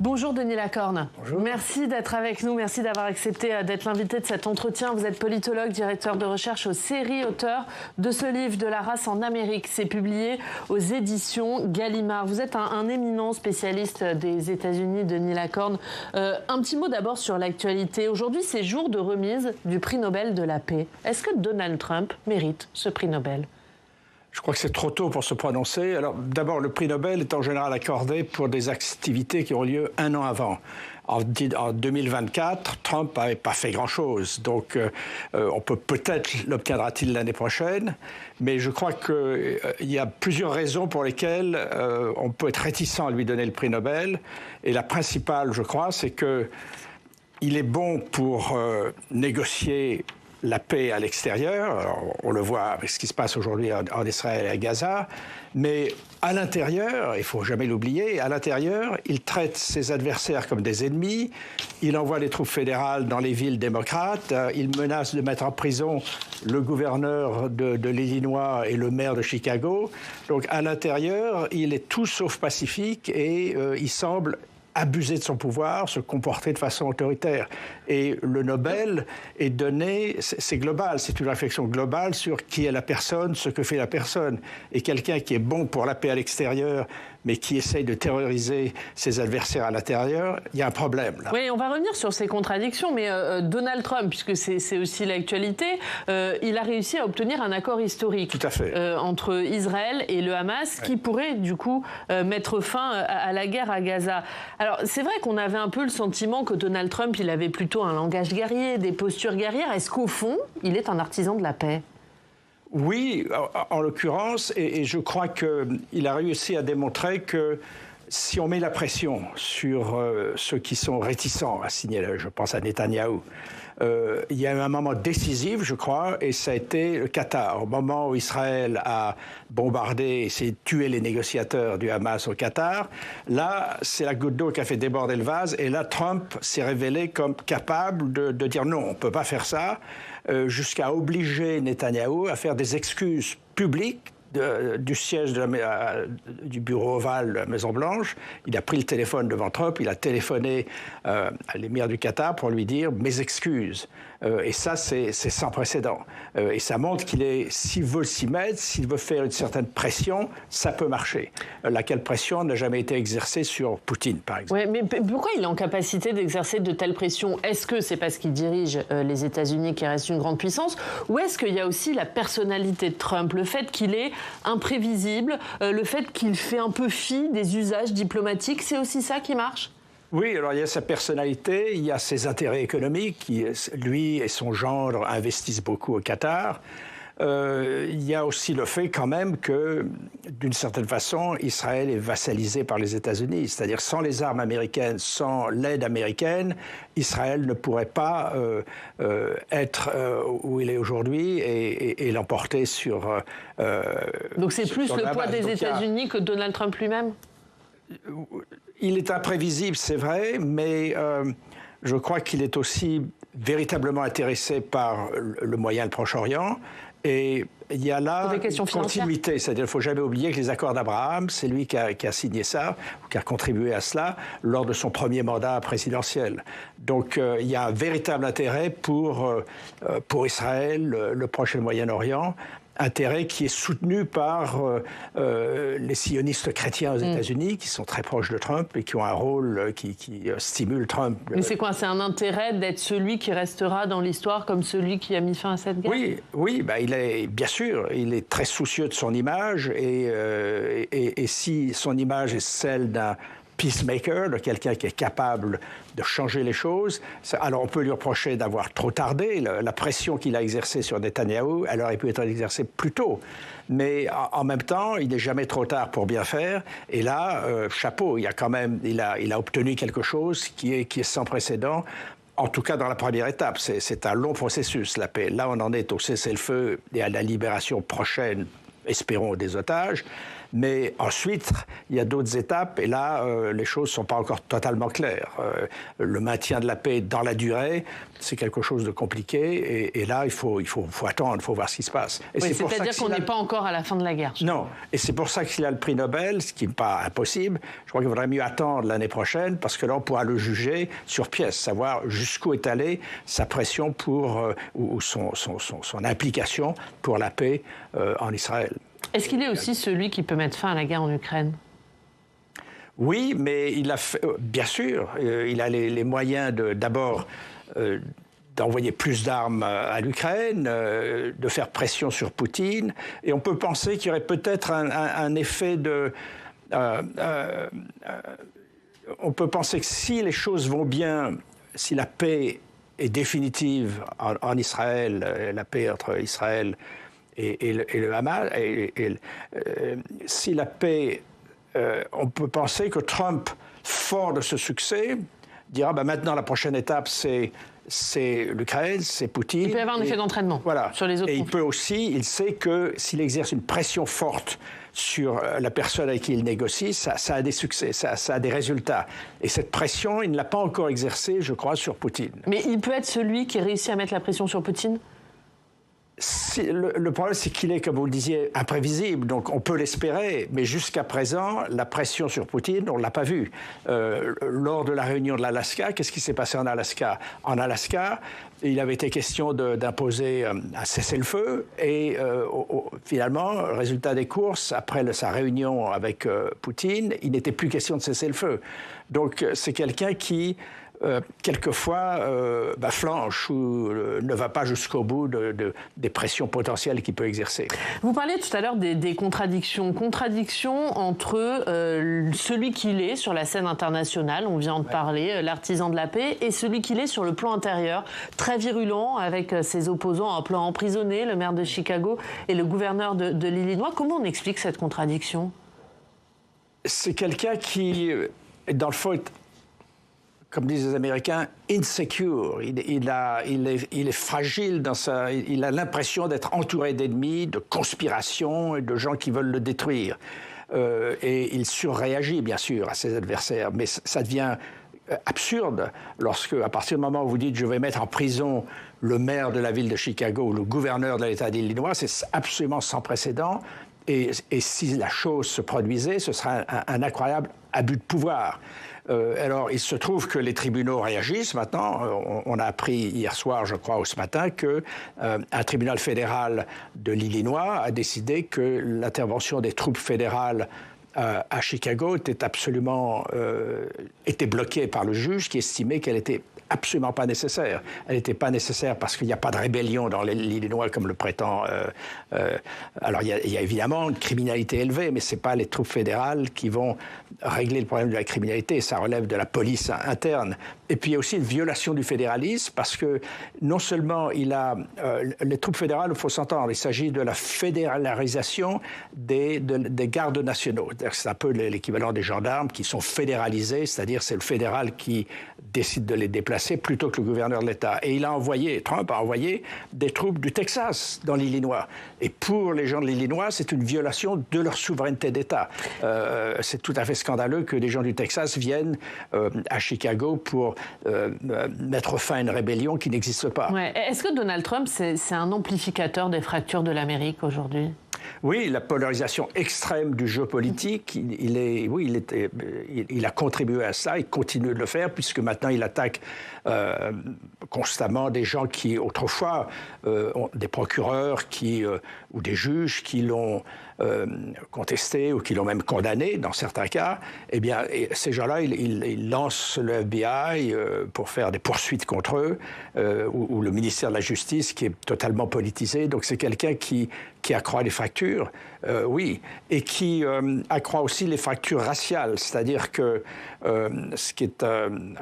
Bonjour Denis Lacorne. Bonjour. Merci d'être avec nous, merci d'avoir accepté d'être l'invité de cet entretien. Vous êtes politologue, directeur de recherche aux séries, auteur de ce livre De la race en Amérique. C'est publié aux éditions Gallimard. Vous êtes un éminent spécialiste des États-Unis, Denis Lacorne. Un petit mot d'abord sur l'actualité. Aujourd'hui, c'est jour de remise du prix Nobel de la paix. Est-ce que Donald Trump mérite ce prix Nobel ? Je crois que c'est trop tôt pour se prononcer. Alors, d'abord, le prix Nobel est en général accordé pour des activités qui ont lieu un an avant. En 2024, Trump n'avait pas fait grand-chose. Donc, on peut-être l'obtiendra-t-il l'année prochaine. Mais je crois qu'il y a plusieurs raisons pour lesquelles on peut être réticent à lui donner le prix Nobel. Et la principale, je crois, c'est qu'il est bon pour négocier la paix à l'extérieur. Alors, on le voit avec ce qui se passe aujourd'hui en Israël et à Gaza, mais à l'intérieur, il ne faut jamais l'oublier, à l'intérieur, il traite ses adversaires comme des ennemis, il envoie des troupes fédérales dans les villes démocrates, il menace de mettre en prison le gouverneur de l'Illinois et le maire de Chicago. Donc à l'intérieur, il est tout sauf pacifique et il semble abuser de son pouvoir, se comporter de façon autoritaire. Et le Nobel est donné, c'est global, c'est une réflexion globale sur qui est la personne, ce que fait la personne. Et quelqu'un qui est bon pour la paix à l'extérieur, mais qui essaye de terroriser ses adversaires à l'intérieur, il y a un problème, là. Oui, on va revenir sur ces contradictions, mais Donald Trump, puisque c'est aussi l'actualité, il a réussi à obtenir un accord historique. Tout à fait. Entre Israël et le Hamas, qui pourrait, du coup, mettre fin à la guerre à Gaza. Alors, c'est vrai qu'on avait un peu le sentiment que Donald Trump, il avait plutôt un langage guerrier, des postures guerrières. Est-ce qu'au fond, il est un artisan de la paix ? Oui, en l'occurrence, et je crois qu'il a réussi à démontrer que si on met la pression sur ceux qui sont réticents à signer, je pense à Netanyahou, il y a eu un moment décisif, je crois, et ça a été le Qatar. Au moment où Israël a bombardé et essayé de tuer les négociateurs du Hamas au Qatar, là, c'est la goutte d'eau qui a fait déborder le vase, et là, Trump s'est révélé comme capable de dire non, on ne peut pas faire ça, jusqu'à obliger Netanyahou à faire des excuses publiques du siège du bureau ovale de la Maison-Blanche. Il a pris le téléphone devant Trump, il a téléphoné à l'émir du Qatar pour lui dire « mes excuses ». Et ça, c'est sans précédent. Et ça montre s'il veut s'y mettre, s'il veut faire une certaine pression, ça peut marcher. Laquelle pression n'a jamais été exercée sur Poutine, par exemple. Oui, mais pourquoi il est en capacité d'exercer de telles pressions ? Est-ce que c'est parce qu'il dirige les États-Unis qui restent une grande puissance ? Ou est-ce qu'il y a aussi la personnalité de Trump, le fait qu'il est imprévisible, le fait qu'il fait un peu fi des usages diplomatiques, c'est aussi ça qui marche ? Oui, alors il y a sa personnalité, il y a ses intérêts économiques. Lui et son gendre investissent beaucoup au Qatar. Il y a aussi le fait quand même que, d'une certaine façon, Israël est vassalisé par les États-Unis. C'est-à-dire sans les armes américaines, sans l'aide américaine, Israël ne pourrait pas être où il est aujourd'hui et l'emporter sur... Donc c'est plus le poids des États-Unis que Donald Trump lui-même ? Il est imprévisible, c'est vrai, mais je crois qu'il est aussi véritablement intéressé par le Moyen et le Proche-Orient. Et il y a là une continuité, c'est-à-dire qu'il ne faut jamais oublier que les accords d'Abraham, c'est lui qui a signé ça, ou qui a contribué à cela, lors de son premier mandat présidentiel. Donc il y a un véritable intérêt pour Israël, le Proche et le Moyen-Orient, intérêt qui est soutenu par les sionistes chrétiens aux États-Unis, qui sont très proches de Trump et qui ont un rôle qui stimule Trump. Mais c'est quoi ? C'est un intérêt d'être celui qui restera dans l'histoire comme celui qui a mis fin à cette guerre ? Oui, il est, bien sûr, il est très soucieux de son image et si son image est celle d'un peacemaker, de quelqu'un qui est capable de changer les choses. Alors on peut lui reprocher d'avoir trop tardé. La pression qu'il a exercée sur Netanyahou, elle aurait pu être exercée plus tôt. Mais en même temps, il n'est jamais trop tard pour bien faire. Et là, chapeau, il a obtenu quelque chose qui est sans précédent. En tout cas, dans la première étape, c'est un long processus, la paix. Là, on en est au cessez-le-feu et à la libération prochaine, espérons, des otages. Mais ensuite, il y a d'autres étapes, et là, les choses ne sont pas encore totalement claires. Le maintien de la paix dans la durée, c'est quelque chose de compliqué, et là, il faut attendre, il faut voir ce qui se passe. Oui, c'est-à-dire qu'on n'est pas encore à la fin de la guerre. Non, et c'est pour ça qu'il a le prix Nobel, ce qui n'est pas impossible. Je crois qu'il vaudrait mieux attendre l'année prochaine, parce que là, on pourra le juger sur pièce, savoir jusqu'où est allée sa pression ou son implication pour la paix en Israël. Est-ce qu'il est aussi celui qui peut mettre fin à la guerre en Ukraine ? Oui, mais il a fait, bien sûr, il a les moyens d'abord d'envoyer plus d'armes à l'Ukraine, de faire pression sur Poutine, et on peut penser qu'il y aurait peut-être un effet de... on peut penser que si les choses vont bien, si la paix est définitive en Israël, la paix entre Israël et le Hamas, si la paix... on peut penser que Trump, fort de ce succès, dira maintenant la prochaine étape c'est l'Ukraine, c'est Poutine. Il peut y avoir un effet d'entraînement sur les autres. Et il sait que s'il exerce une pression forte sur la personne avec qui il négocie, ça a des succès, ça a des résultats. Et cette pression, il ne l'a pas encore exercée, je crois, sur Poutine. Mais il peut être celui qui réussit à mettre la pression sur Poutine ? Le problème, c'est qu'il est, comme vous le disiez, imprévisible. Donc, on peut l'espérer. Mais jusqu'à présent, la pression sur Poutine, on ne l'a pas vue. Lors de la réunion de l'Alaska, qu'est-ce qui s'est passé en Alaska ? En Alaska, il avait été question d'imposer un cessez-le-feu. Et finalement, résultat des courses, après sa réunion avec Poutine, il n'était plus question de cessez-le-feu. Donc, c'est quelqu'un qui... quelquefois flanche ou ne va pas jusqu'au bout des pressions potentielles qu'il peut exercer. Vous parliez tout à l'heure des contradictions. Contradictions entre celui qu'il est sur la scène internationale, on vient de parler, l'artisan de la paix, et celui qu'il est sur le plan intérieur, très virulent, avec ses opposants un peu emprisonnés, le maire de Chicago et le gouverneur de l'Illinois. Comment on explique cette contradiction ? C'est quelqu'un qui, dans le fond, comme disent les Américains, insecure. Il est fragile il a l'impression d'être entouré d'ennemis, de conspirations et de gens qui veulent le détruire. Et il surréagit, bien sûr, à ses adversaires. Mais ça devient absurde lorsque, à partir du moment où vous dites « je vais mettre en prison le maire de la ville de Chicago ou le gouverneur de l'État d'Illinois », c'est absolument sans précédent. Et si la chose se produisait, ce serait un incroyable abus de pouvoir. Alors, il se trouve que les tribunaux réagissent maintenant. On a appris hier soir, je crois, ou ce matin, qu'un tribunal fédéral de l'Illinois a décidé que l'intervention des troupes fédérales à Chicago était bloquée par le juge qui estimait qu'elle était absolument pas nécessaire. Elle n'était pas nécessaire parce qu'il n'y a pas de rébellion dans l'Illinois comme le prétend. Alors, il y a évidemment une criminalité élevée, mais ce n'est pas les troupes fédérales qui vont régler le problème de la criminalité. Ça relève de la police interne. Et puis, il y a aussi une violation du fédéralisme parce que non seulement les troupes fédérales, il faut s'entendre, il s'agit de la fédéralisation des gardes nationaux. C'est un peu l'équivalent des gendarmes qui sont fédéralisés, c'est-à-dire c'est le fédéral qui décide de les déplacer plutôt que le gouverneur de l'État. Et Trump a envoyé des troupes du Texas dans l'Illinois. Et pour les gens de l'Illinois, c'est une violation de leur souveraineté d'État. C'est tout à fait scandaleux que des gens du Texas viennent à Chicago pour mettre fin à une rébellion qui n'existe pas. Ouais. Est-ce que Donald Trump, c'est un amplificateur des fractures de l'Amérique aujourd'hui ? Oui, la polarisation extrême du jeu politique, il a contribué à ça, il continue de le faire, puisque maintenant il attaque constamment des gens qui, autrefois, des procureurs ou des juges qui l'ont contesté ou qui l'ont même condamné, dans certains cas. Eh bien, ces gens-là, ils lancent le FBI pour faire des poursuites contre eux, ou le ministère de la Justice qui est totalement politisé. Donc, c'est quelqu'un qui accroît les fractures, oui, et qui accroît aussi les fractures raciales. C'est-à-dire que ce qui est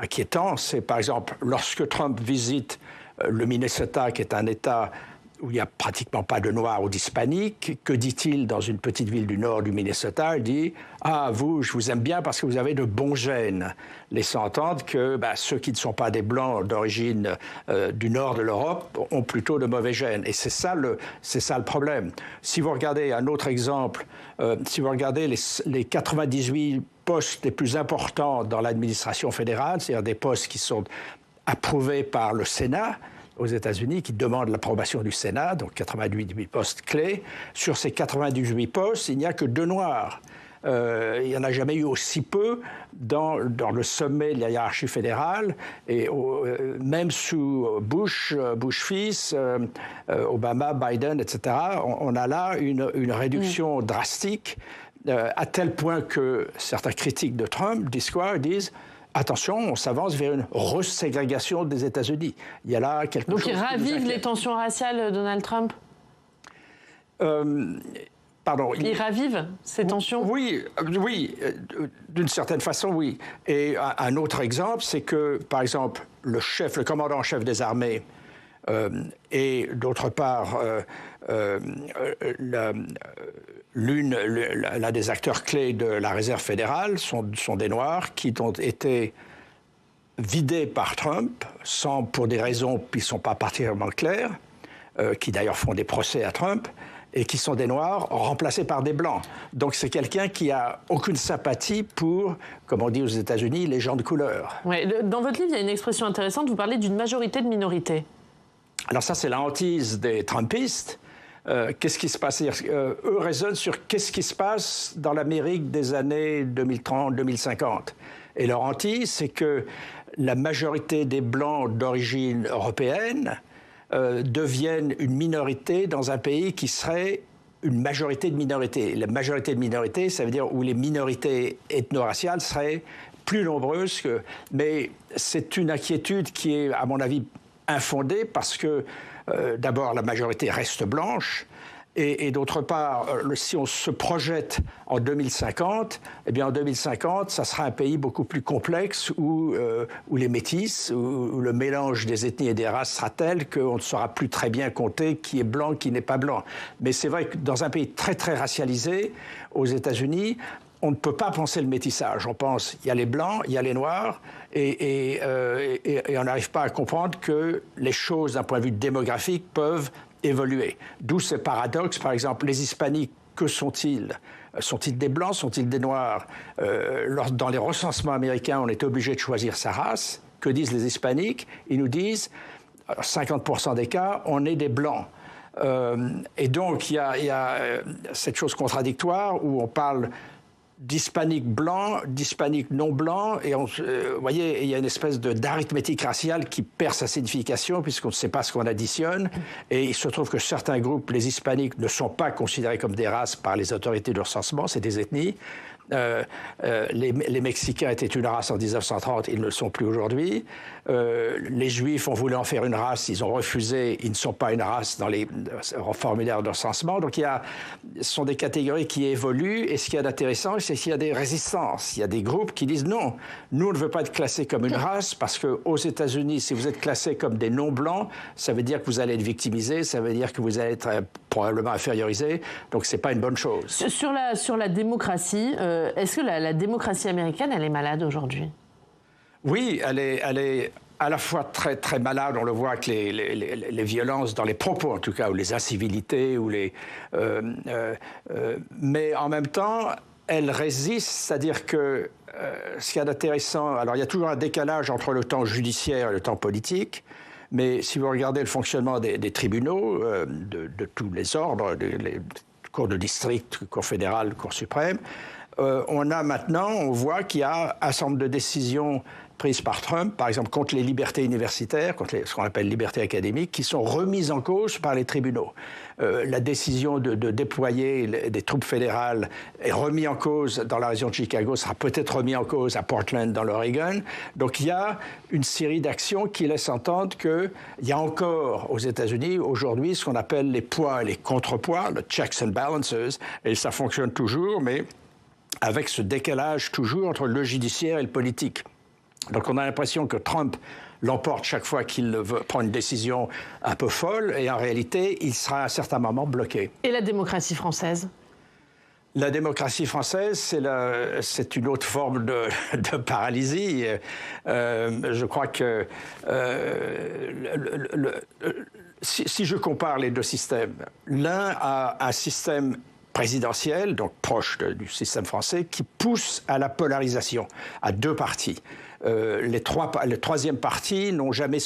inquiétant, c'est par exemple lorsque Trump visite le Minnesota, qui est un État où il n'y a pratiquement pas de Noirs ou d'Hispaniques. Que dit-il dans une petite ville du nord du Minnesota? Il dit « Ah, vous, je vous aime bien parce que vous avez de bons gènes », laissant entendre que ceux qui ne sont pas des Blancs d'origine du nord de l'Europe ont plutôt de mauvais gènes. Et c'est ça le problème. Si vous regardez un autre exemple, si vous regardez les 98 postes les plus importants dans l'administration fédérale, c'est-à-dire des postes qui sont approuvés par le Sénat aux États-Unis, qui demandent l'approbation du Sénat, donc 98 postes clés. Sur ces 98 postes, il n'y a que 2 Noirs. Il n'y en a jamais eu aussi peu dans le sommet de la hiérarchie fédérale. Et même sous Bush fils, Obama, Biden, etc., on a là une réduction drastique, à tel point que certains critiques de Trump disent quoi? Disent attention, on s'avance vers une reségrégation des États-Unis. Il y a là quelque chose. Donc il ravive les tensions raciales, Donald Trump? Pardon. Il ravive ces tensions? Oui, d'une certaine façon, oui. Et un autre exemple, c'est que, par exemple, le commandant en chef des armées et, d'autre part, l'un des acteurs clés de la réserve fédérale sont des Noirs qui ont été vidés par Trump, pour des raisons qui ne sont pas particulièrement claires, qui d'ailleurs font des procès à Trump, et qui sont des Noirs remplacés par des Blancs. Donc c'est quelqu'un qui n'a aucune sympathie pour, comme on dit aux États-Unis, les gens de couleur. Ouais, dans votre livre, il y a une expression intéressante, vous parlez d'une majorité de minorités. Alors ça, c'est la hantise des Trumpistes. Qu'est-ce qui se passe? Eux raisonnent sur qu'est-ce qui se passe dans l'Amérique des années 2030-2050. Et leur hantise, c'est que la majorité des Blancs d'origine européenne deviennent une minorité dans un pays qui serait une majorité de minorités. La majorité de minorités, ça veut dire où les minorités ethno-raciales seraient plus nombreuses que... Mais c'est une inquiétude qui est, à mon avis, infondée parce que, d'abord, la majorité reste blanche, et d'autre part, si on se projette en 2050, eh bien en 2050, ça sera un pays beaucoup plus complexe où les métis, où le mélange des ethnies et des races sera tel qu'on ne saura plus très bien compter qui est blanc, qui n'est pas blanc. Mais c'est vrai que dans un pays très très racialisé, aux États-Unis, on ne peut pas penser le métissage. On pense, il y a les blancs, il y a les noirs, et on n'arrive pas à comprendre que les choses, d'un point de vue démographique, peuvent évoluer. D'où ce paradoxe, par exemple, les hispaniques, que sont-ils? Sont-ils des blancs? Sont-ils des noirs? Dans les recensements américains, on est obligé de choisir sa race. Que disent les hispaniques? Ils nous disent, 50% des cas, on est des blancs. Et donc, il y a cette chose contradictoire où on parle d'hispaniques blancs, d'hispaniques non blancs, et vous voyez, il y a une espèce d'arithmétique raciale qui perd sa signification puisqu'on ne sait pas ce qu'on additionne, et il se trouve que certains groupes, les hispaniques, ne sont pas considérés comme des races par les autorités de recensement, c'est des ethnies. Les Mexicains étaient une race en 1930, ils ne le sont plus aujourd'hui. Les Juifs ont voulu en faire une race, ils ont refusé, ils ne sont pas une race dans les formulaires de recensement. Donc ce sont des catégories qui évoluent, et ce qu'il y a d'intéressant, c'est qu'il y a des résistances. Il y a des groupes qui disent non, nous on ne veut pas être classés comme une race, parce qu'aux États-Unis, si vous êtes classés comme des non-blancs, ça veut dire que vous allez être victimisés, ça veut dire que vous allez être probablement infériorisés, donc ce n'est pas une bonne chose. Sur la démocratie, est-ce que la démocratie américaine, elle est malade aujourd'hui? Oui, elle est à la fois très, très malade. On le voit avec les violences dans les propos, en tout cas, ou les incivilités, mais en même temps, elle résiste, c'est-à-dire que ce qu'il y a d'intéressant... Alors, il y a toujours un décalage entre le temps judiciaire et le temps politique, mais si vous regardez le fonctionnement des tribunaux, de tous les ordres, les cours de district, cours fédéral, cours suprême, on voit qu'il y a un certain nombre de décisions prises par Trump, par exemple contre les libertés universitaires, contre ce qu'on appelle libertés académiques, qui sont remises en cause par les tribunaux. La décision de déployer des troupes fédérales est remise en cause dans la région de Chicago, sera peut-être remise en cause à Portland, dans l'Oregon. Donc il y a une série d'actions qui laissent entendre qu'il y a encore aux États-Unis aujourd'hui ce qu'on appelle les poids et les contrepoids, le checks and balances, et ça fonctionne toujours, mais avec ce décalage toujours entre le judiciaire et le politique. Donc on a l'impression que Trump l'emporte chaque fois qu'il prend une décision un peu folle, et en réalité, il sera à un certain moment bloqué. Et la démocratie française ? La démocratie française, c'est une autre forme de paralysie. Je crois que si je compare les deux systèmes, l'un a un système présidentiel, donc proche du système français, qui pousse à la polarisation, à deux partis. Les troisième partis n'ont jamais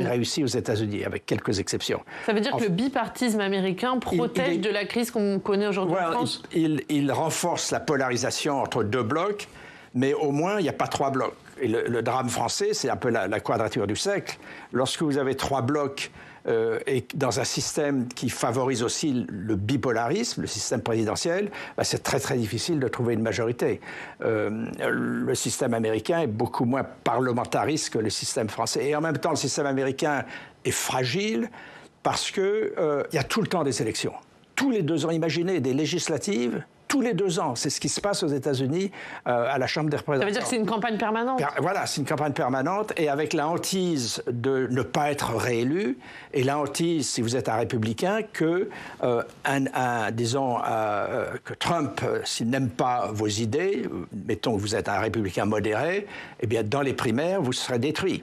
réussi aux États-Unis, avec quelques exceptions. Ça veut dire que le bipartisme américain protège de la crise qu'on connaît aujourd'hui en France ? Il renforce la polarisation entre deux blocs, mais au moins, il n'y a pas trois blocs. Et le drame français, c'est un peu la quadrature du cercle. Lorsque vous avez trois blocs, et dans un système qui favorise aussi le bipolarisme, le système présidentiel, c'est très très difficile de trouver une majorité. Le système américain est beaucoup moins parlementariste que le système français. Et en même temps, le système américain est fragile parce qu'il y a tout le temps des élections. Tous les 2 ans, imaginez des législatives. Tous les 2 ans, c'est ce qui se passe aux États-Unis à la Chambre des représentants. Ça veut dire que c'est une campagne permanente ? Voilà, c'est une campagne permanente, et avec la hantise de ne pas être réélu, et la hantise, si vous êtes un républicain, que, que Trump, s'il n'aime pas vos idées, mettons que vous êtes un républicain modéré, eh bien, dans les primaires, vous serez détruit.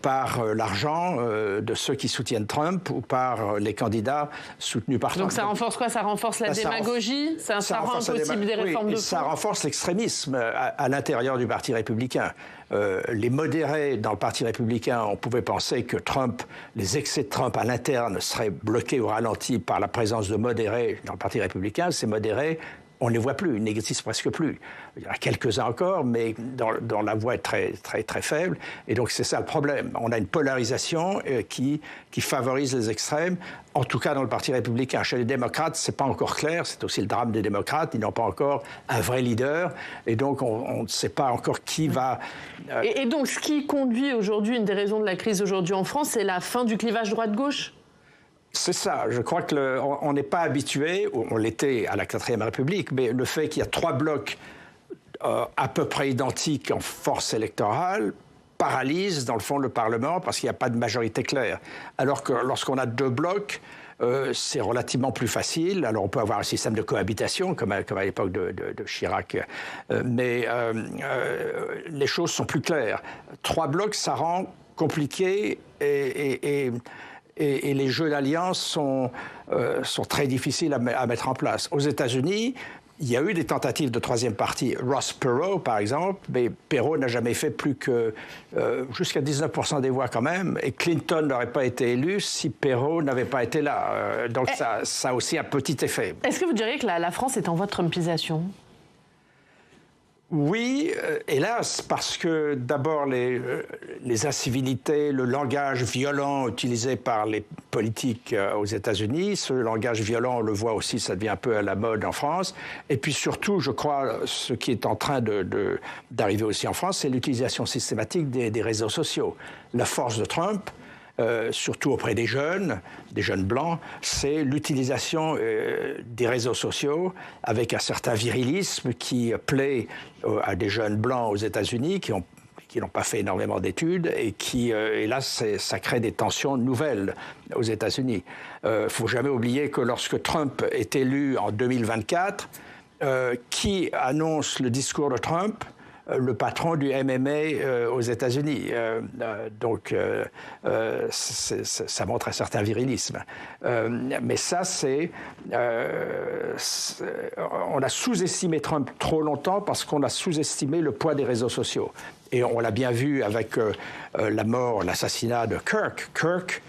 Par l'argent de ceux qui soutiennent Trump ou par les candidats soutenus par Trump. Donc ça renforce quoi ? Ça renforce la démagogie ? Ça rend impossible des réformes de fond ? Ça renforce l'extrémisme à l'intérieur du Parti républicain. Les modérés dans le Parti républicain, on pouvait penser que les excès de Trump à l'interne seraient bloqués ou ralentis par la présence de modérés dans le Parti républicain. Ces modérés, on ne les voit plus, ils n'existent presque plus. Il y en a quelques-uns encore, mais dont la voix est très, très, très faible. Et donc, c'est ça le problème. On a une polarisation qui favorise les extrêmes, en tout cas dans le Parti républicain. Chez les démocrates, ce n'est pas encore clair. C'est aussi le drame des démocrates. Ils n'ont pas encore un vrai leader. Et donc, on ne sait pas encore qui va... Et donc, ce qui conduit aujourd'hui, une des raisons de la crise aujourd'hui en France, c'est la fin du clivage droite-gauche ? C'est ça. Je crois qu'on n'est pas habitué, on l'était à la 4e République, mais le fait qu'il y a 3 blocs à peu près identiques en force électorale paralyse, dans le fond, le Parlement parce qu'il n'y a pas de majorité claire. Alors que lorsqu'on a 2 blocs, c'est relativement plus facile. Alors, on peut avoir un système de cohabitation, comme à l'époque de Chirac, mais les choses sont plus claires. 3 blocs, ça rend compliqué et les jeux d'alliance sont très difficiles à mettre en place. Aux États-Unis, il y a eu des tentatives de 3e parti. Ross Perot, par exemple, mais Perot n'a jamais fait plus que jusqu'à 19% des voix quand même, et Clinton n'aurait pas été élu si Perot n'avait pas été là. Donc ça a aussi un petit effet. Est-ce que vous diriez que la France est en voie de trumpisation ? Oui, hélas, parce que d'abord les incivilités, le langage violent utilisé par les politiques aux États-Unis, ce langage violent, on le voit aussi, ça devient un peu à la mode en France. Et puis surtout, je crois, ce qui est en train d'arriver aussi en France, c'est l'utilisation systématique des réseaux sociaux. La force de Trump, surtout auprès des jeunes blancs, c'est l'utilisation des réseaux sociaux avec un certain virilisme qui plaît à des jeunes blancs aux États-Unis qui n'ont pas fait énormément d'études et là, ça crée des tensions nouvelles aux États-Unis. Il ne faut jamais oublier que lorsque Trump est élu en 2024, qui annonce le discours de Trump ? Le patron du MMA aux États-Unis. Donc, ça montre un certain virilisme. Mais ça, on a sous-estimé Trump trop longtemps parce qu'on a sous-estimé le poids des réseaux sociaux. Et on l'a bien vu avec l'assassinat de Kirk. Kirk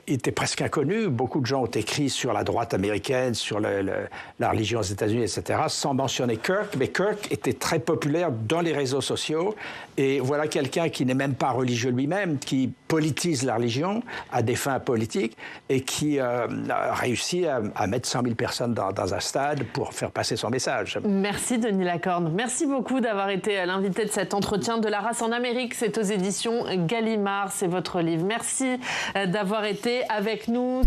était presque inconnu. Beaucoup de gens ont écrit sur la droite américaine, sur la religion aux États-Unis, etc., sans mentionner Kirk. Mais Kirk était très populaire dans les réseaux sociaux. Et voilà quelqu'un qui n'est même pas religieux lui-même, qui politise la religion à des fins politiques et qui a réussi à mettre 100 000 personnes dans un stade pour faire passer son message. Merci Denis Lacorne. Merci beaucoup d'avoir été l'invité de cet entretien de la race en Amérique. C'est aux éditions Gallimard, c'est votre livre. Merci d'avoir été avec nous.